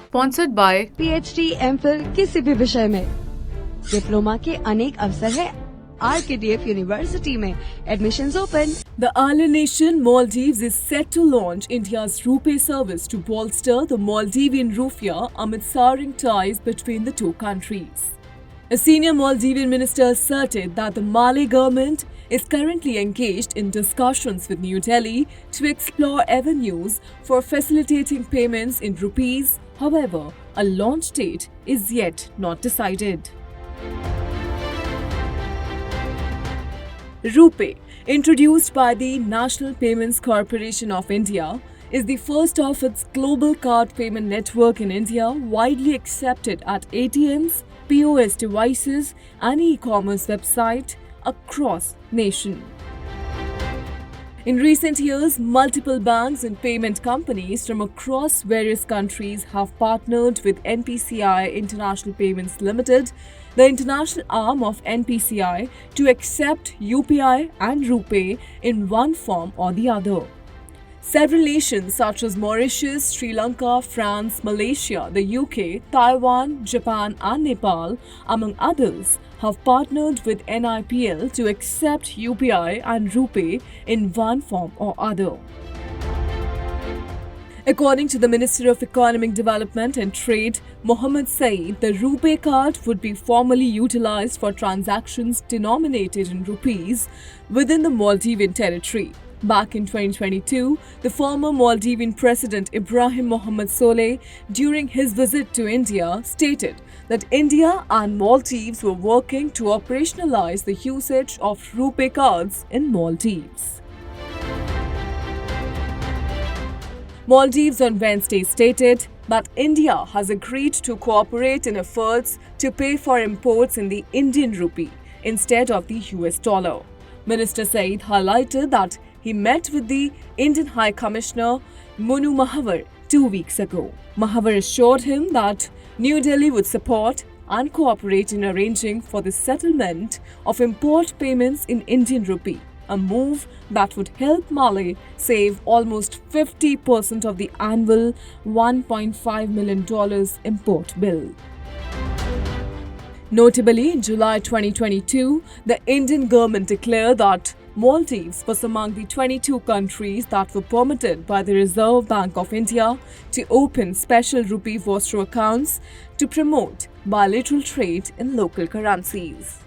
Sponsored by PhD, MPhil किसी भी विषय में डिप्लोमा के अनेक अवसर है RKDF यूनिवर्सिटी में admissions open. The island nation Maldives is set to launch India's RuPay service to bolster the Maldivian rupiah amid souring ties between the two countries. A senior Maldivian minister asserted that the Mali government is currently engaged in discussions with New Delhi to explore avenues for facilitating payments in rupees. However, a launch date is yet not decided. RuPay, introduced by the National Payments Corporation of India, is the first of its global card payment network in India, widely accepted at ATMs, POS devices and e-commerce websites across nation. In recent years, multiple banks and payment companies from across various countries have partnered with NPCI International Payments Limited, the international arm of NPCI, to accept UPI and RuPay in one form or the other. Several nations such as Mauritius, Sri Lanka, France, Malaysia, the UK, Taiwan, Japan and Nepal, among others, have partnered with NIPL to accept UPI and RuPay in one form or other. According to the Minister of Economic Development and Trade, Mohammed Saeed, the RuPay card would be formally utilized for transactions denominated in rupees within the Maldivian territory. Back in 2022, the former Maldivian President Ibrahim Mohammed Solih, during his visit to India, stated that India and Maldives were working to operationalize the usage of RuPay cards in Maldives. Maldives on Wednesday stated that India has agreed to cooperate in efforts to pay for imports in the Indian rupee instead of the US dollar. Minister Saeed highlighted that he met with the Indian High Commissioner Monu Mahavar 2 weeks ago. Mahavar assured him that New Delhi would support and cooperate in arranging for the settlement of import payments in Indian rupee, a move that would help Mali save almost 50% of the annual $1.5 million import bill. Notably, in July 2022, the Indian government declared that Maldives was among the 22 countries that were permitted by the Reserve Bank of India to open special rupee Vostro accounts to promote bilateral trade in local currencies.